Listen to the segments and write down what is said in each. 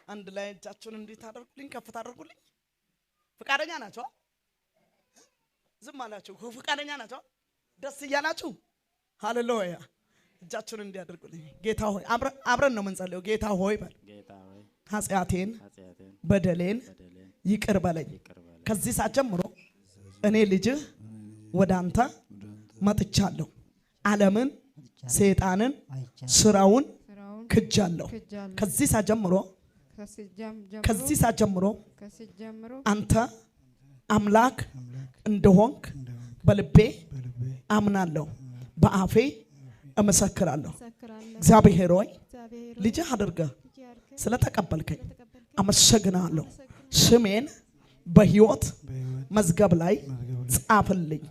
አንድ ላይ እጃችሁን እንዴት አድርጉልኝ ከፍታ አድርጉልኝ ፍቃደኛ ናችሁ ዝም አላችሁ ፍቃደኛ ናችሁ ደስ ይያላችሁ ሃሌሉያ እጃችሁን እንዲያደርጉልኝ ጌታ ሆይ አብረን ነው የምንጸልየው ጌታ ሆይ በል ጌታ ሆይ ኃጢአቴን በደሌን ይቅር በለኝ ከዚህ ሰዓት ጀምሮ እኔ ልጅህ ወደ አንተ መጥቻለሁ ዓለምን ሰይጣንን ስራውን ክጃለሁ ከዚህ ሰዓት ጀምሮ አንተ አምላክ እንደሆንክ በልቤ አምናለሁ በአፌ እመሰክራለሁ እግዚአብሔር ሆይ ልጅህ አድርገህ ስለተቀበልከኝ አመሰግናለሁ ስሜን በሕይወት መዝገብ ላይ ጻፍልኝ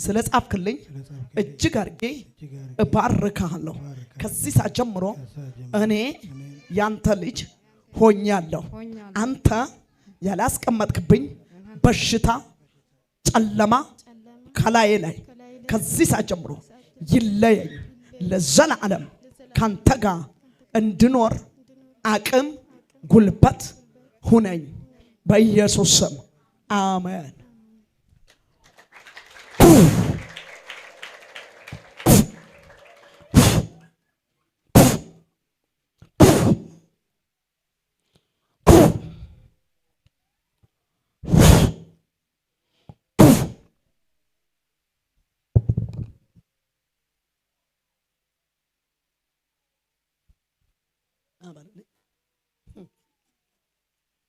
ስለ ጻፍክልኝ እጅግ አድርጌ እባርካለሁ ከዚህ ሰዓት ጀምሮ እኔ ያንተ ልጅ ሆኛለሁ አንተ ያላስቀመጥክብኝ በሽታ ጨለማ ከላዬ ላይ ከዚህ ሰዓት ጀምሮ ይለየኝ ለዘላለም ካንተ ጋር እንድኖር አቅም ጉልበት ሁነኝ በኢየሱስ ስም አሜን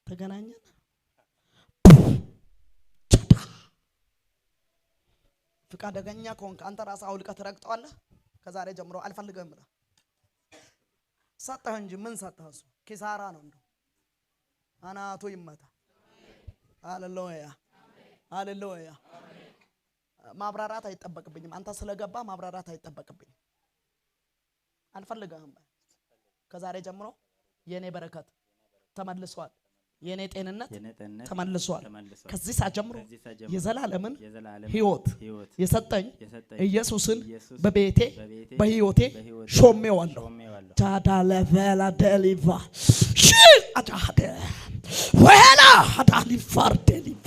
ተገናኘን ፍቃደኛ ከሆንክ አንተ ራስህ አውልቀህ ትረግጠዋለህ ከዛሬ ጀምሮ አልፈልግም ብለህ ሰጠህ እንጂ ምን ሰጠህ እሱ ኪሳራ ነው እንደው አናቱ ይመታ ሃሌሉያ ሃሌሉያ ማብራራት አይጠበቅብኝም አንተ ስለገባ ማብራራት አይጠበቅብኝም አልፈልግም ከዛሬ ጀምሮ የኔ በረከት ተመልሷል የኔ ጤንነት ተመልሷል ከዚህ ሰዓት ጀምሮ የዘላለምን ሕይወት የሰጠኝ ኢየሱስን በቤቴ በሕይወቴ ሾሜዋለሁ ታዳለፈላ ደሊቫ ሺ አዳደ ወላ አዳሊፋር ደሊቫ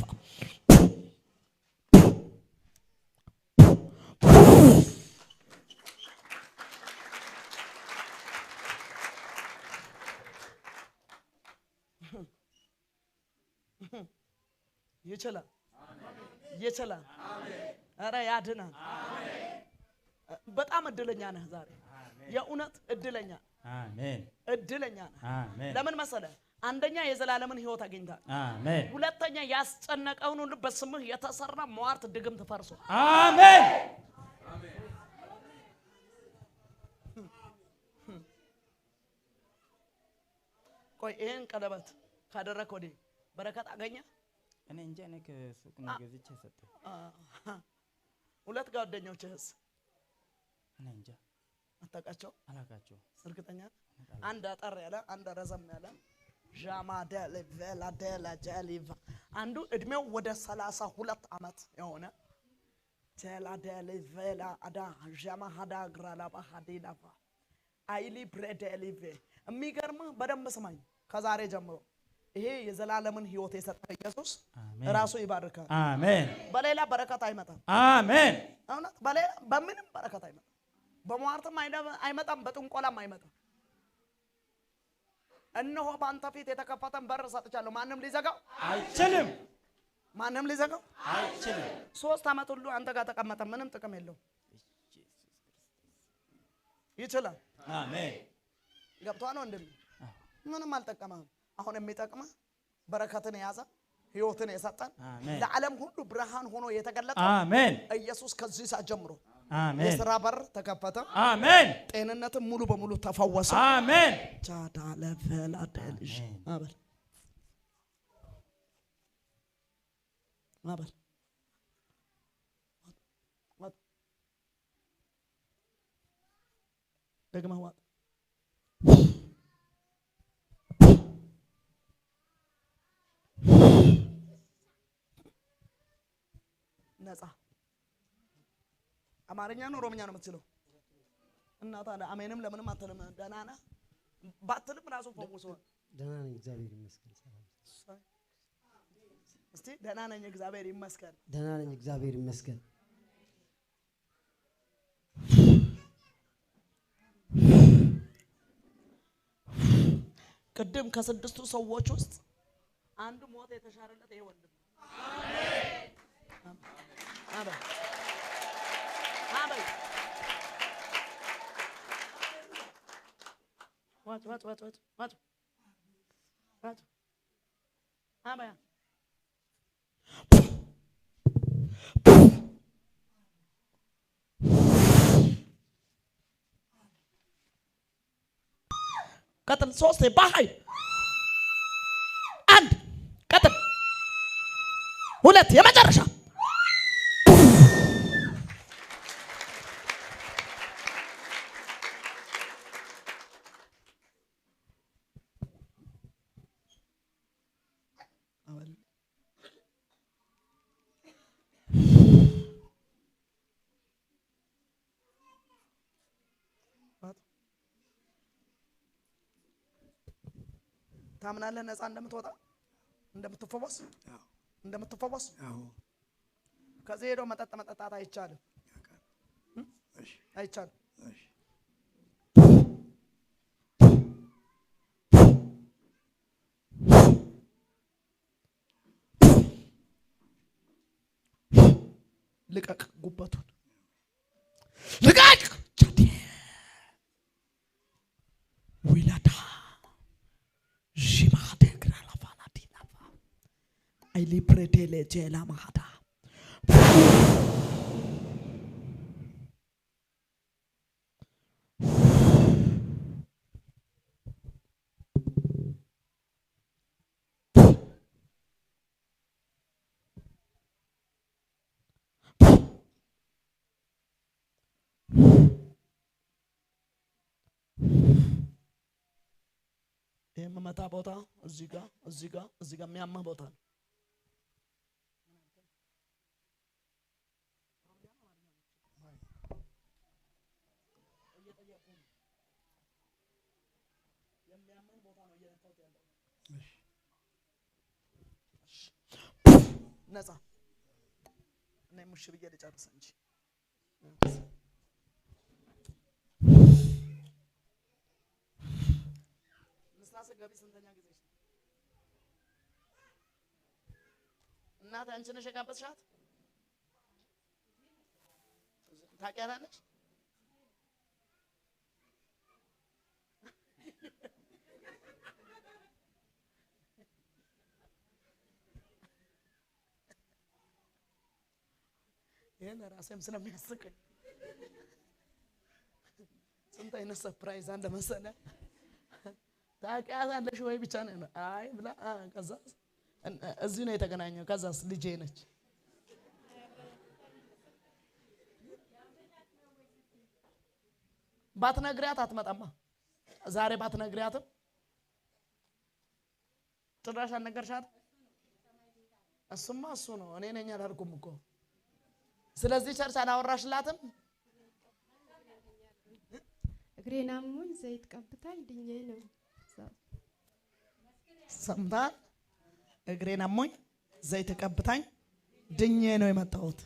ይችላል ይችላል አረ ያድናል በጣም እድለኛ ነህ ዛሬ የእውነት እድለኛ አሜን እድለኛ ነህ አሜን ለምን መሰለህ አንደኛ የዘላለምን ሕይወት አግኝታል አሜን ሁለተኛ ያስጨነቀውን ሁሉ በስምህ የተሰራ ሟርት ድግምት ፈርሶ አሜን ቆይ ይሄን ቀለበት ካደረክ ወዲህ በረከት አገኘ እኔ እንጃ እኔ ከሱቅ ነው ገዝቼ ሰጠው ሁለት ጓደኞችህስ እኔ እንጃ አላቃቸው እርግጠኛ አንድ አጠር ያለ አንድ ረዘም ያለ ጃማደል ቬላደላ ጀሊቫ አንዱ እድሜው ወደ 32 አመት የሆነ ቴላደል ቬላ አዳ ጃማሃዳ ግራላባ ሀዲላባ አይሊ ብሬደሊቬ የሚገርምህ በደንብ ስማኝ ከዛሬ ጀምሮ ይሄ የዘላለምን ሕይወት የሰጠ ኢየሱስ ራሱ ይባርካል አሜን በሌላ በረከት አይመጣም አሜን እውነት በሌላ በምንም በረከት አይመጣም በሟርትም አይመጣም በጥንቆላም አይመጣም እነሆ ባንተ ፊት የተከፈተን በር ሰጥቻለሁ ማንንም ሊዘጋው አይችልም ማንንም ሊዘጋው አይችልም 3 አመት ሁሉ አንተ ጋር ተቀመጠ ምንም ጥቅም የለው ይችላል አሜን ገብቷል ነው እንደምን ምንም አልጠቀመም አሁን የሚጠቅመው በረከትን ያዘ ሕይወትን የሰጠን ለዓለም ሁሉ ብርሃን ሆኖ የተገለጠ አሜን ኢየሱስ ከዚህ ሰዓት ጀምሮ አሜን የሥራ በር ተከፈተ አሜን ጤንነትም ሙሉ በሙሉ ተፈወሰ አሜን ቻዳለ ፈላደልሽ አበል አበል ወጥ ደግመህ ዋጥ ነፃ አማርኛ ነው ኦሮምኛ ነው የምትችለው እና ታዲያ አሜንም ለምንም አትልም ደህና ነህ ባትልም ራሱ ፈውሶ ደህና ነኝ እግዚአብሔር ይመስገን። ሰላም እስቲ ደህና ነኝ እግዚአብሔር ይመስገን። ደህና ነኝ እግዚአብሔር ይመስገን። ቅድም ከስድስቱ ሰዎች ውስጥ አንዱ ሞት የተሻረለት ይሄ ወንድም አሜን አሜን አሜን። ዋት አሜን። ቀጥል ሶስት በኃይል አንድ ቀጥል ሁለት የመጨረሻ ታምናለህ? ነፃ እንደምትወጣ እንደምትፈወስ እንደምትፈወስ። ከዚህ ሄዶ መጠጣት አይቻልም አይቻልም። ልቀቅ ጉበቱን ልቀቅ። ዊላዳ ጂማደ ግራላፋና ዲናፋ አይሊ ፕሬቴሌ ጄላ ማሃዳ የመመታ ቦታ እዚህ ጋር የሚያመህ ቦታ ነው። ነፃ እና ሙሽ ብዬ ልጨርስ እንጂ ገቢ ስንተኛ ጊዜ እናት አንቺ ነሽ የጋበዝሻት? ታውቂያታለሽ? ይሄን ራሴም ስለሚያስቀኝ ስንት አይነት ሰርፕራይዝ አለ መሰለህ። ታውቂያታለሽ ወይ ብቻ ነው አይ ብላ ከዛ እዚህ ነው የተገናኘው። ከዛስ ልጄ ነች። ባትነግሪያት አትመጣማ። ዛሬ ባትነግሪያትም ጭራሽ አልነገርሻት። እሱማ እሱ ነው እኔ ነኝ አላልኩም እኮ። ስለዚህ ቸርች አላወራሽላትም። እግሬን አሞኝ ዘይት ቀብታኝ ድኜ ነው። ሰምታል? እግሬን አሞኝ ዘይት ቀብታኝ ድኜ ነው የመጣሁት።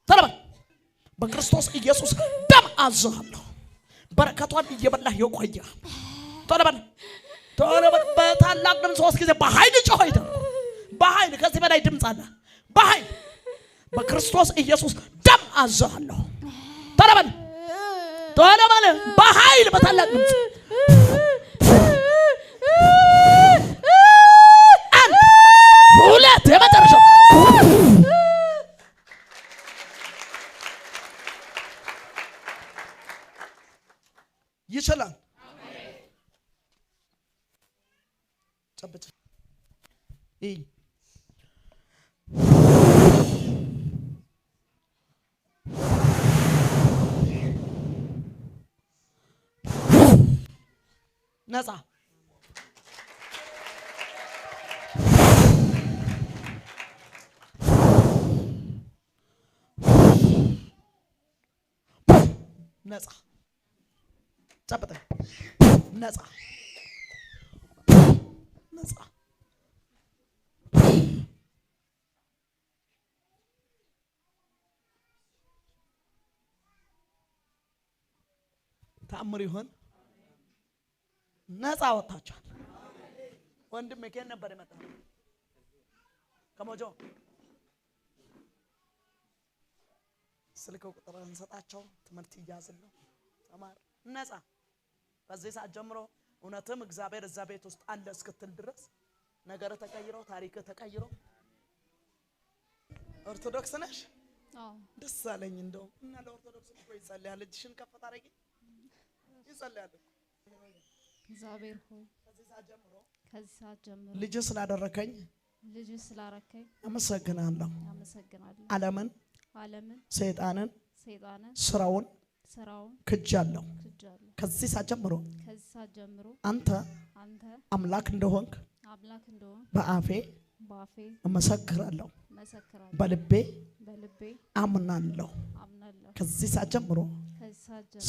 ተለበት በክርስቶስ ኢየሱስ ደም አዝሃለሁ። በረከቷን እየበላህ የቆየ ተለበት በታላቅ ድምፅ 3 ጊዜ በኃይል ጮህ። በኃይል ከዚህ በላይ ድምፅ አለ። በኃይል በክርስቶስ ኢየሱስ ደም አዝሃለሁ። ተለበት በኃይል በታላቅ ድምፅ አንድ ሁለት የመጨረሻው ይችላል። ጨብጭ ነፃ ጨብጠኝ ነፃ ነፃ ተአምር ይሁን። ነፃ ወጣቻል። ወንድሜ ከየት ነበር የመጣው? ከሞጆ። ስልክ ቁጥር እንሰጣቸው፣ ትምህርት ይያዝልህ፣ ተማር፣ ነፃ። ከዚህ ሰዓት ጀምሮ እውነትም እግዚአብሔር እዛ ቤት ውስጥ አለ እስክትል ድረስ ነገር ተቀይሮ ታሪክ ተቀይሮ። ኦርቶዶክስ ነሽ? አዎ። ደስ አለኝ እንደው እና ለኦርቶዶክስ እኮ ይጸልያል። እጅሽን ከፍ ታረጊ ይጸልያል። እግዚአብሔር ሆይ ከዚህ ሰዓት ጀምሮ ልጅ ስላደረከኝ አመሰግናለሁ። ዓለምን ሰይጣንን ስራውን ክጃለሁ። ከዚህ ሰዓት ጀምሮ አንተ አምላክ እንደሆንክ በአፌ እመሰክራለሁ፣ በልቤ አምናለሁ። ከዚህ ሰዓት ጀምሮ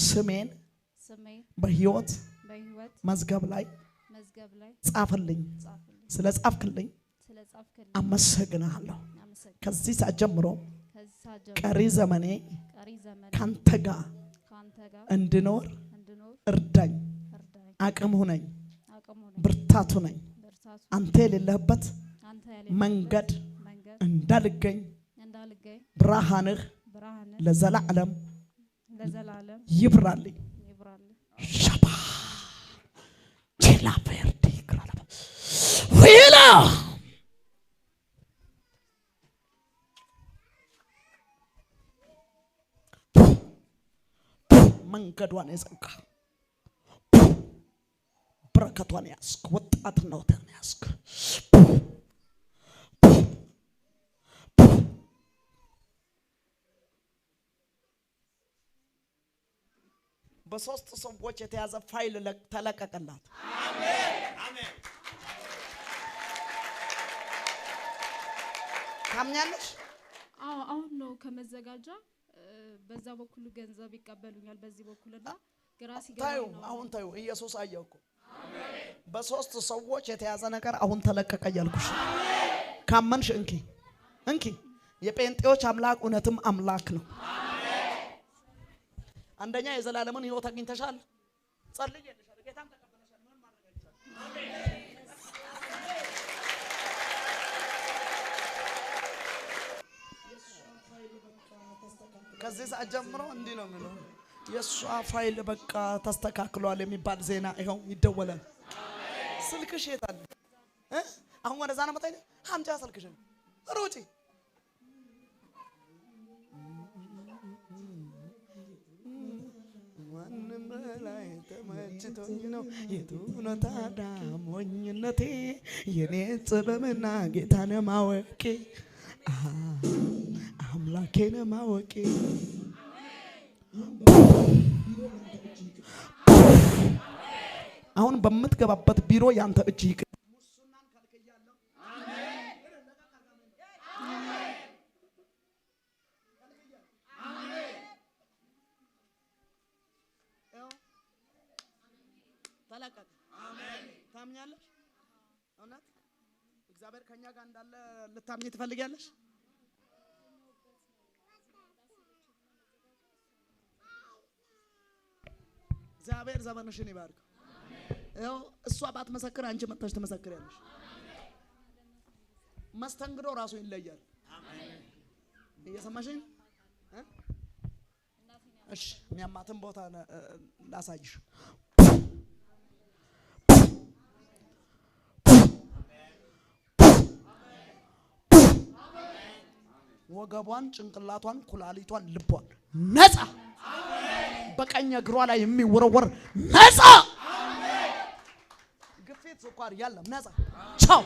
ስሜን በሕይወት መዝገብ ላይ ጻፍልኝ። ስለ ጻፍክልኝ አመሰግናለሁ። ከዚህ ሰዓት ጀምሮ ቀሪ ዘመኔ ካንተ ጋር እንድኖር እርዳኝ፣ አቅም ሁነኝ፣ ብርታት ሁነኝ። አንተ የሌለህበት መንገድ እንዳልገኝ ብርሃንህ ለዘላለም ይብራልኝ። ሻባ ቼላ ቨርዲ ክራላ ዊላ መንገዷን የዘጋ በረከቷን ያስክ ወጣትነቷን ያስክ በሶስት ሰዎች የተያዘ ፋይል ተለቀቀላት። አሜን አሜን። ታምኛለሽ? አዎ አሁን ነው ከመዘጋጃ በዛ በኩል ገንዘብ ይቀበሉኛል፣ በዚህ በኩልና ግራ ሲገባኝ ነው። አሁን ታዩ ኢየሱስ አየውኩ። አሜን። በሶስት ሰዎች የተያዘ ነገር አሁን ተለቀቀ ያልኩሽ። አሜን። ካመንሽ እንኪ እንኪ የጴንጤዎች አምላክ እውነትም አምላክ ነው። አንደኛ የዘላለምን ህይወት አግኝተሻል። ጸልየልሻል፣ ጌታም ተቀበለሻል። ምን ማድረግ አይቻልም። አሜን። ከዚህ ሰዓት ጀምሮ እንዲህ ነው የሚለው፣ የሷ ፋይል በቃ ተስተካክሏል የሚባል ዜና ይኸው ይደወላል። ስልክሽ የት አለ? አሁን ወደዛ ነው መጣኝ። አምጪ ስልክሽን ሩጪ። ላይ ተመችቶኝ ነው የቱ ነው ታዲያ ሞኝነቴ የኔ ጥበብና ጌታን ማወቄ አምላኬን ማወቄ። አሁን በምትገባበት ቢሮ ያንተ እጅ ይቅ ሙስናን ከልከያለሁ። አሜን አሜን አሜን። ተለቀቀ። አሜን። ታምኛለሽ? እውነት እግዚአብሔር ከኛ ጋር እንዳለ ልታምኚ ትፈልጊያለሽ? እግዚአብሔር ዘመንሽን ይባርክ። ያው እሷ ባትመሰክር አንቺ መጥተሽ ትመሰክሪያለሽ። መስተንግዶ ራሱ ይለያል። አሜን። እየሰማሽኝ? እሺ የሚያማትን ቦታ ላሳይሽ። ወገቧን፣ ጭንቅላቷን፣ ኩላሊቷን፣ ልቧን ነፃ። በቀኝ እግሯ ላይ የሚወረወር ነፃ። ግፊት፣ ስኳር ያለም ነፃ። ቻው